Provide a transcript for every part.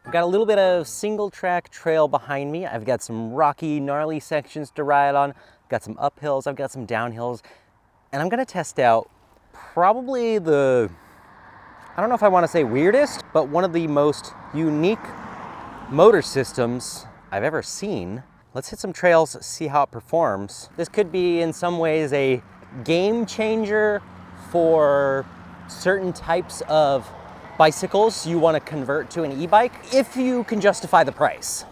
I've got a little bit of single track trail behind me. I've got some rocky, gnarly sections to ride on. I've got some uphills, I've got some downhills, and I'm gonna test out probably the, I don't know if I wanna say weirdest, but one of the most unique motor systems I've ever seen. Let's hit some trails, see how it performs. This could be in some ways a game changer for certain types of bicycles you want to convert to an e-bike, if you can justify the price.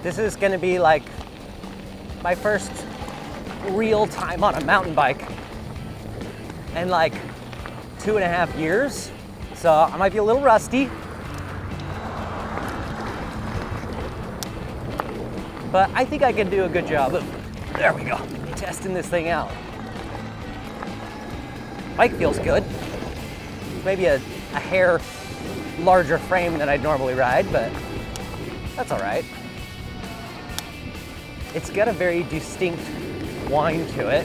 This is going to be like my first real time on a mountain bike in like 2.5 years, so I might be a little rusty. But I think I can do a good job of, there we go, testing this thing out. Bike feels good. Maybe a hair larger frame than I'd normally ride, but that's all right. It's got a very distinct whine to it,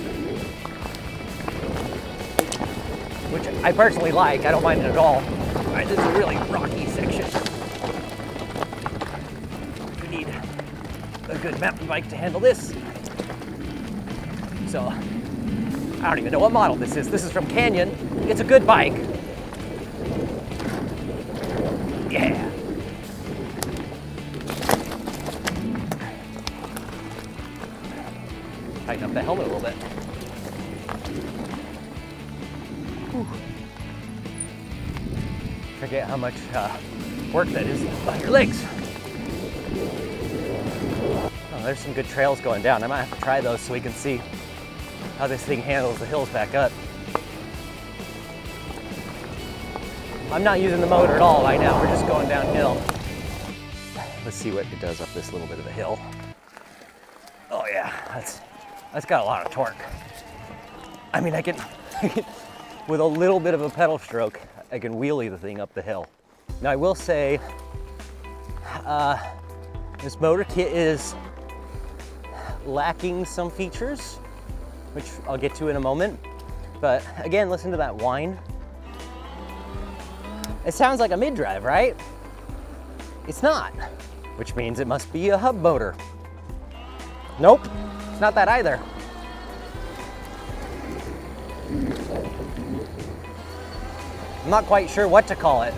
which I personally like. I don't mind it at all. All right, this is a really rocky section. We need a good mountain bike to handle this. So, I don't even know what model this is. This is from Canyon. It's a good bike. Yeah. Tighten up the helmet a little bit. Whew. Forget how much work that is on your legs. Oh, there's some good trails going down. I might have to try those so we can see how this thing handles the hills back up. I'm not using the motor at all right now. We're just going downhill. Let's see what it does up this little bit of a hill. Oh yeah, that's got a lot of torque. I mean, I can with a little bit of a pedal stroke, I can wheelie the thing up the hill. Now I will say, this motor kit is lacking some features, which I'll get to in a moment. But again, listen to that whine. It sounds like a mid-drive, right? It's not, which means it must be a hub motor. Nope, it's not that either. I'm not quite sure what to call it.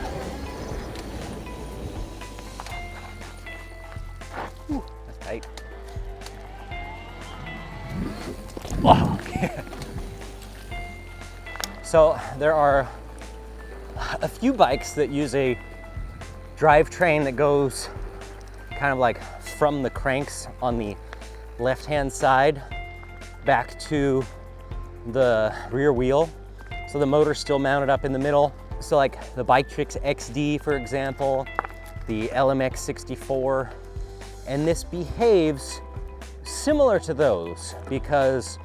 Ooh, that's tight. Oh, yeah. So there are a few bikes that use a drivetrain that goes kind of like from the cranks on the left-hand side back to the rear wheel. So the motor's still mounted up in the middle. So like the Bike Tricks XD, for example, the LMX 64, and this behaves similar to those because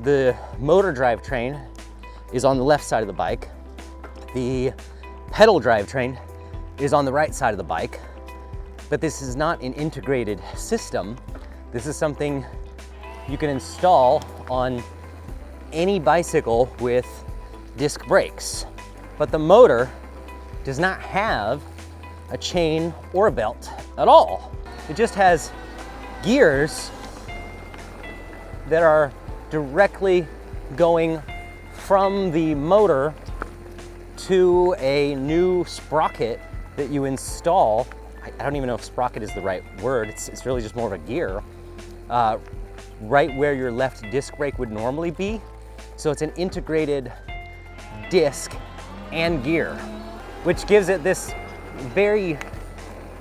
the motor drivetrain is on the left side of the bike. The pedal drivetrain is on the right side of the bike, but this is not an integrated system. This is something you can install on any bicycle with disc brakes. But the motor does not have a chain or a belt at all. It just has gears that are directly going from the motor to a new sprocket that you install. I don't even know if sprocket is the right word. It's really just more of a gear, right where your left disc brake would normally be. So it's an integrated disc and gear, which gives it this very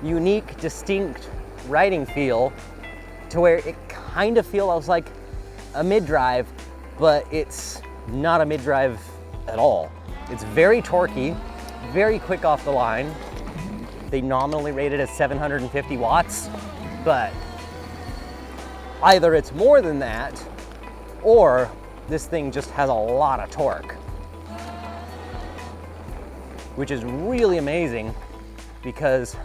unique, distinct riding feel to where it kind of feels like a mid-drive, but it's not a mid-drive at all. It's very torquey, very quick off the line. They nominally rate it as 750 watts, but either it's more than that or this thing just has a lot of torque, which is really amazing because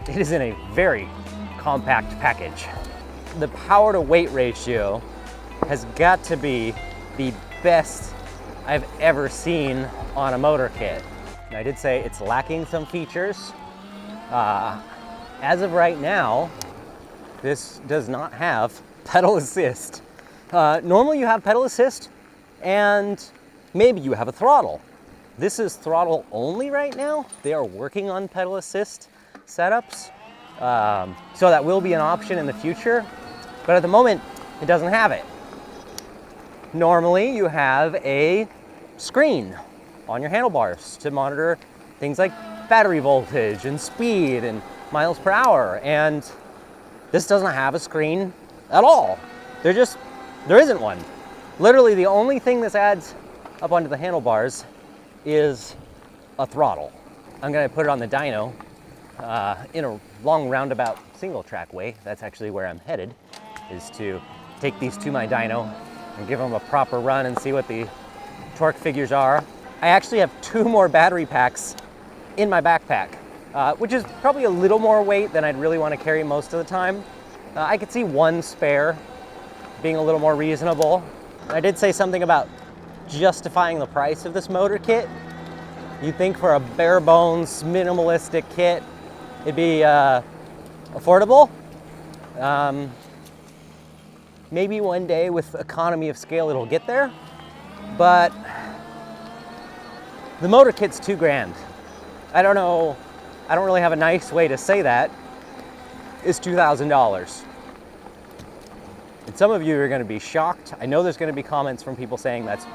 it is in a very compact package. The power to weight ratio has got to be the best I've ever seen on a motor kit. And I did say it's lacking some features. As of right now, this does not have pedal assist. Normally you have pedal assist and maybe you have a throttle. This is throttle only right now. They are working on pedal assist setups. So that will be an option in the future, but at the moment it doesn't have it. Normally you have a screen on your handlebars to monitor things like battery voltage and speed and miles per hour, and this doesn't have a screen at all. There isn't one. Literally the only thing this adds up onto the handlebars is a throttle. I'm gonna put it on the dyno in a long roundabout single track way. That's actually where I'm headed, is to take these to my dyno and give them a proper run and see what the torque figures are. I actually have 2 more battery packs in my backpack, which is probably a little more weight than I'd really want to carry most of the time. I could see 1 spare being a little more reasonable. I did say something about justifying the price of this motor kit. You think for a bare bones, minimalistic kit, it'd be affordable? Maybe one day with economy of scale it'll get there, but the motor kit's $2,000. I don't know, I don't really have a nice way to say that. It's $2,000. And some of you are gonna be shocked. I know there's gonna be comments from people saying that's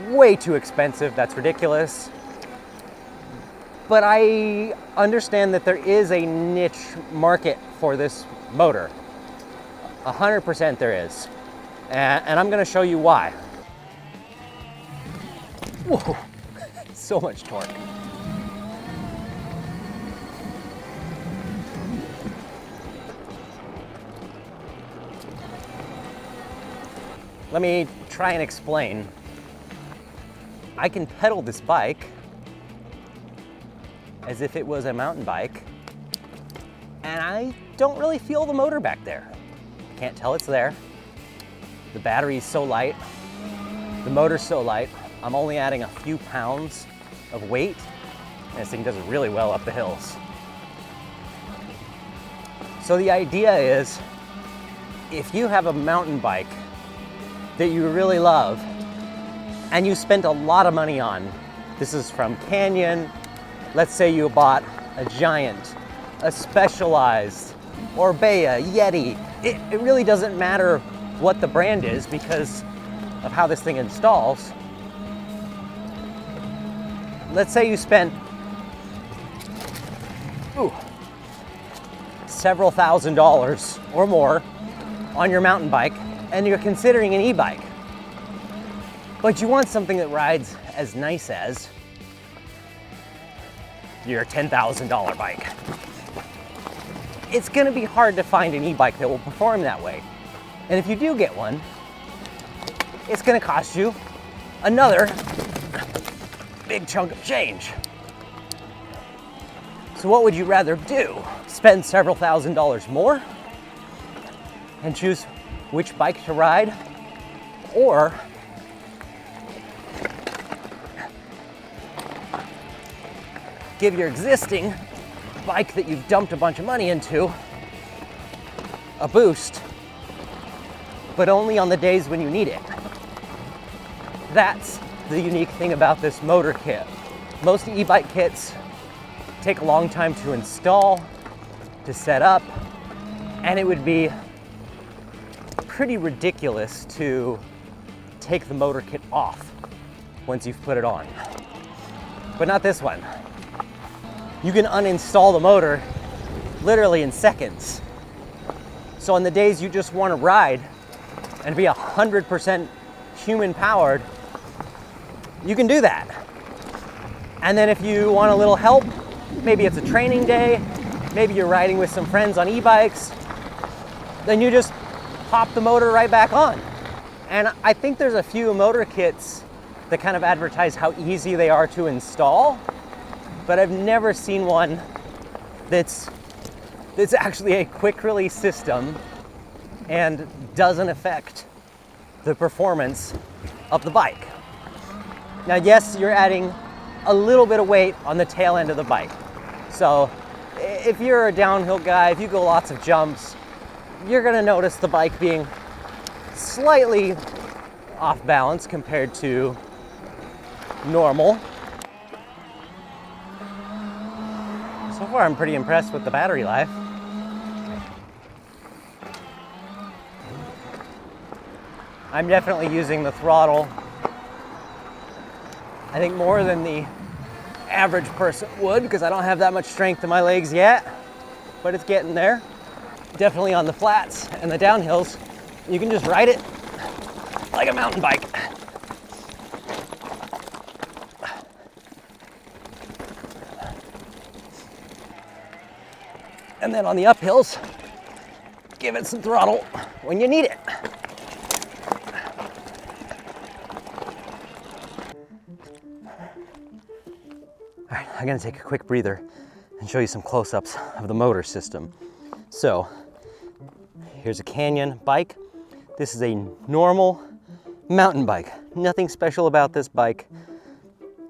way too expensive, that's ridiculous. But I understand that there is a niche market for this motor. 100% there is. And I'm gonna show you why. Whoa, so much torque. Let me try and explain. I can pedal this bike as if it was a mountain bike, and I don't really feel the motor back there. Can't tell it's there. The battery's so light, the motor's so light, I'm only adding a few pounds of weight, and this thing does really well up the hills. So the idea is, if you have a mountain bike that you really love, and you spent a lot of money on, this is from Canyon, let's say you bought a Giant, a Specialized, Orbea, Yeti, it really doesn't matter what the brand is because of how this thing installs. Let's say you spent several $1,000s or more on your mountain bike, and you're considering an e-bike, but you want something that rides as nice as your $10,000 bike. It's gonna be hard to find an e-bike that will perform that way. And if you do get one, it's gonna cost you another big chunk of change. So what would you rather do? Spend several $1,000s more and choose which bike to ride, or give your existing bike that you've dumped a bunch of money into a boost, but only on the days when you need it? That's the unique thing about this motor kit. Most e-bike kits take a long time to install, to set up, and it would be pretty ridiculous to take the motor kit off once you've put it on. But not this one. You can uninstall the motor literally in seconds. So on the days you just want to ride and be 100% human powered, you can do that. And then if you want a little help, maybe it's a training day, maybe you're riding with some friends on e-bikes, then you just pop the motor right back on. And I think there's a few motor kits that kind of advertise how easy they are to install. but I've never seen one that's actually a quick release system and doesn't affect the performance of the bike. Now, yes, you're adding a little bit of weight on the tail end of the bike. So if you're a downhill guy, if you go lots of jumps, you're gonna notice the bike being slightly off balance compared to normal. So far, I'm pretty impressed with the battery life. I'm definitely using the throttle, I think, more than the average person would, because I don't have that much strength in my legs yet, but it's getting there. Definitely on the flats and the downhills, you can just ride it like a mountain bike. And then on the uphills, give it some throttle when you need it. All right, I'm gonna take a quick breather and show you some close-ups of the motor system. So, here's a Canyon bike. This is a normal mountain bike. Nothing special about this bike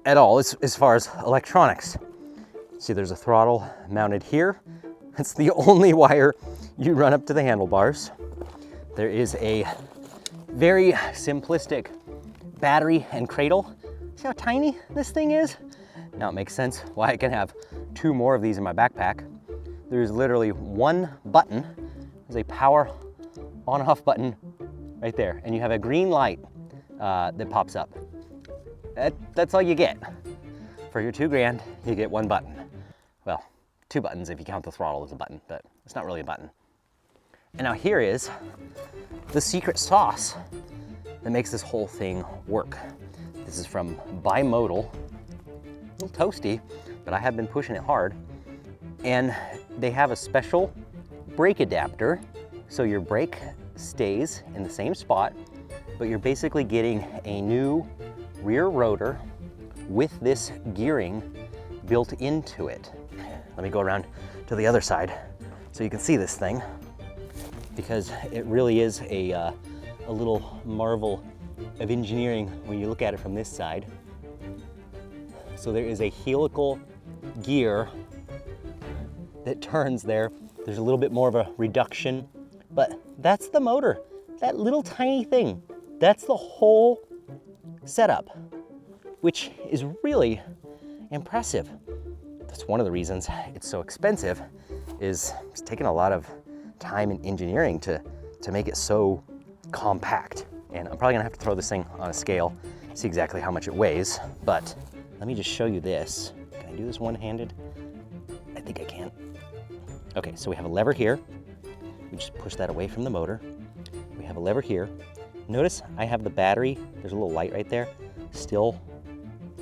at all as far as electronics. See, there's a throttle mounted here. It's the only wire you run up to the handlebars. There is a very simplistic battery and cradle. See how tiny this thing is? Now it makes sense why I can have 2 more of these in my backpack. There's literally one button. There's a power on-off button right there. And you have a green light that pops up. That's all you get. For your $2,000, you get 1 button. Well, 2 buttons if you count the throttle as a button, but it's not really a button. And now here is the secret sauce that makes this whole thing work. This is from Bimotal. A little toasty, but I have been pushing it hard. And they have a special brake adapter, so your brake stays in the same spot, but you're basically getting a new rear rotor with this gearing built into it. Let me go around to the other side so you can see this thing, because it really is a little marvel of engineering when you look at it from this side. So there is a helical gear that turns there. There's a little bit more of a reduction, but that's the motor. That little tiny thing, that's the whole setup, which is really impressive. That's one of the reasons it's so expensive, is it's taken a lot of time and engineering to make it so compact. And I'm probably gonna have to throw this thing on a scale, see exactly how much it weighs, but let me just show you this. Can I do this one-handed? I think I can. Okay, so we have a lever here. We just push that away from the motor. We have a lever here. Notice I have the battery, there's a little light right there, still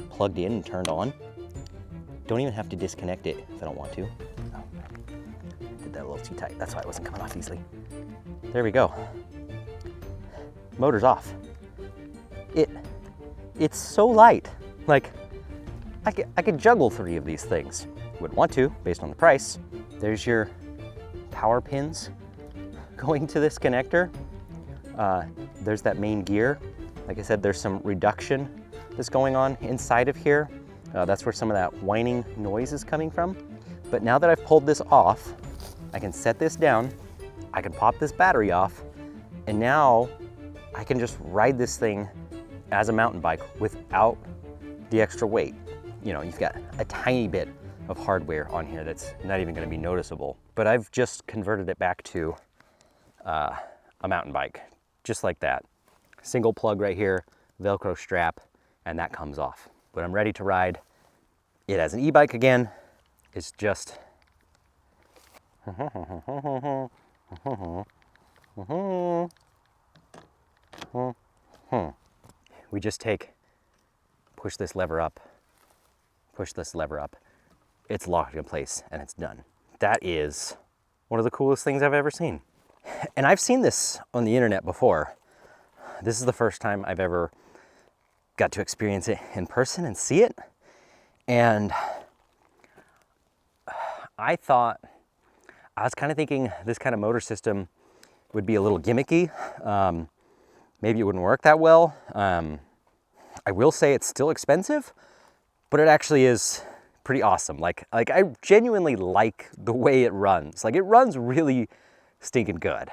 plugged in and turned on. Don't even have to disconnect it if I don't want to. Oh, did that a little too tight. That's why it wasn't coming off easily. There we go. Motor's off. It's so light. Like, I could juggle 3 of these things. Wouldn't want to, based on the price. There's your power pins going to this connector. There's that main gear. Like I said, there's some reduction that's going on inside of here. That's where some of that whining noise is coming from. But now that I've pulled this off, I can set this down, I can pop this battery off, and now I can just ride this thing as a mountain bike without the extra weight. You know, you've got a tiny bit of hardware on here that's not even gonna be noticeable. But I've just converted it back to a mountain bike, just like that. Single plug right here, Velcro strap, and that comes off. But I'm ready to ride it as an e-bike again. It's just we just push this lever up, it's locked in place and it's done. That is one of the coolest things I've ever seen. And I've seen this on the internet before. This is the first time I've ever got to experience it in person and see it. And I was kind of thinking this kind of motor system would be a little gimmicky. Maybe it wouldn't work that well. I will say it's still expensive, but it actually is pretty awesome. Like I genuinely like the way it runs. Like, it runs really stinking good.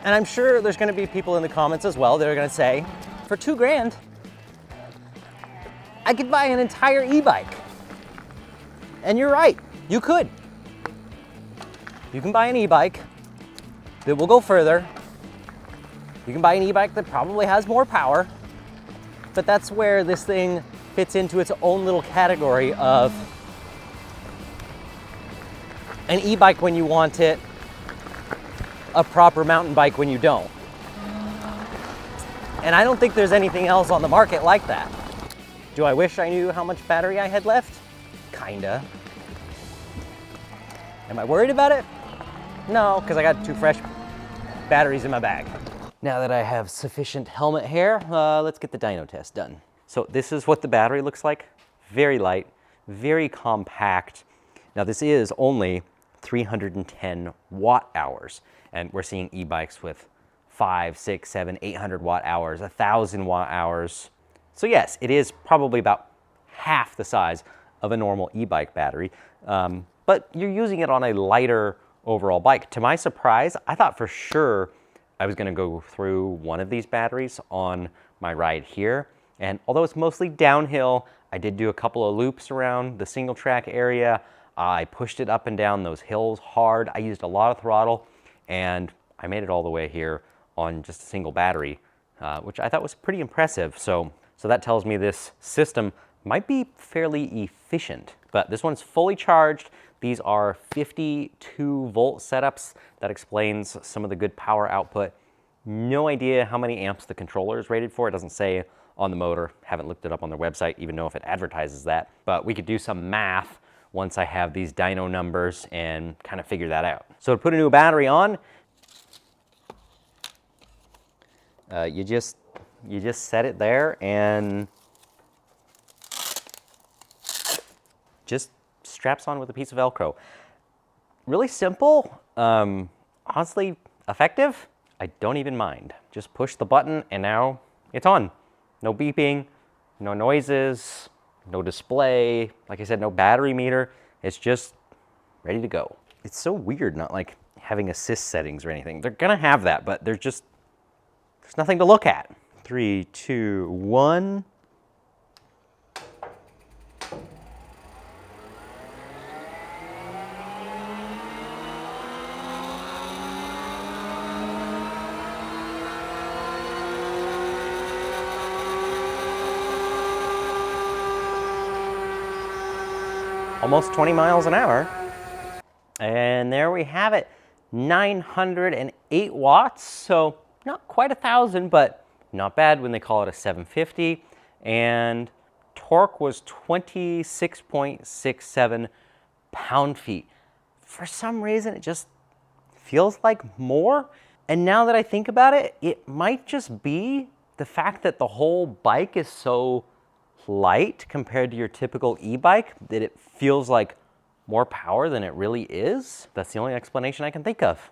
And I'm sure there's gonna be people in the comments as well that are gonna say, for $2,000, I could buy an entire e-bike. And you're right, you could. You can buy an e-bike that will go further. You can buy an e-bike that probably has more power, but that's where this thing fits into its own little category of an e-bike when you want it, a proper mountain bike when you don't. And I don't think there's anything else on the market like that. Do I wish I knew how much battery I had left? Kinda. Am I worried about it? No, because I got 2 fresh batteries in my bag. Now that I have sufficient helmet hair, let's get the dyno test done. So this is what the battery looks like. Very light, very compact. Now this is only 310 watt hours, and we're seeing e-bikes with 5, 6, 7, 800 watt hours, 1,000 watt hours. So yes, it is probably about half the size of a normal e-bike battery, but you're using it on a lighter overall bike. To my surprise, I thought for sure I was gonna go through one of these batteries on my ride here. And although it's mostly downhill, I did do a couple of loops around the single track area. I pushed it up and down those hills hard. I used a lot of throttle, and I made it all the way here on just a single battery, which I thought was pretty impressive. So that tells me this system might be fairly efficient. But this one's fully charged. These are 52 volt setups. That explains some of the good power output. No idea how many amps the controller is rated for. It doesn't say on the motor. Haven't looked it up on their website, even know if it advertises that. But we could do some math once I have these dyno numbers and kind of figure that out. So to put a new battery on, you just set it there and just straps on with a piece of Velcro. Really simple, honestly effective. I don't even mind. Just push the button and now it's on. No beeping, no noises, no display. Like I said, no battery meter. It's just ready to go. It's so weird not like having assist settings or anything. They're gonna have that, but there's nothing to look at. 3, 2, 1. Almost 20 miles an hour. And there we have it, 908 watts. So not quite 1,000, but not bad when they call it a 750. And torque was 26.67 pound-feet. For some reason, it just feels like more. And now that I think about it, it might just be the fact that the whole bike is so light compared to your typical e-bike that it feels like more power than it really is. That's the only explanation I can think of.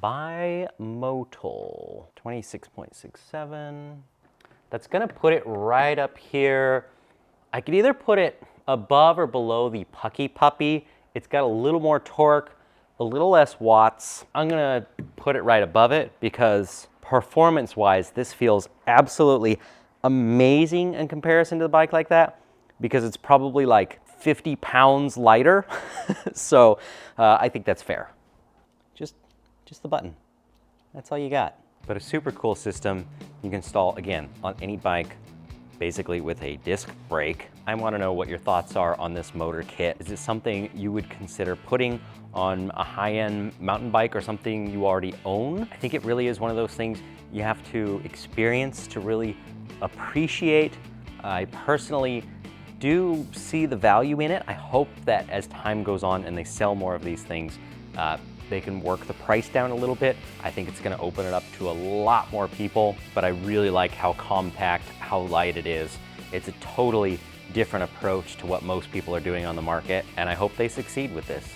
Bimotal, 26.67. That's gonna put it right up here. I could either put it above or below the Pucky Puppy. It's got a little more torque, a little less watts. I'm gonna put it right above it because performance-wise, this feels absolutely amazing in comparison to the bike like that, because it's probably like 50 pounds lighter. So I think that's fair. Just the button. That's all you got. But a super cool system you can install, again, on any bike, basically with a disc brake. I want to know what your thoughts are on this motor kit. Is it something you would consider putting on a high-end mountain bike or something you already own? I think it really is one of those things you have to experience to really appreciate. I personally do see the value in it. I hope that as time goes on and they sell more of these things, they can work the price down a little bit, I think it's gonna open it up to a lot more people, but I really like how compact, how light it is. It's a totally different approach to what most people are doing on the market, and I hope they succeed with this.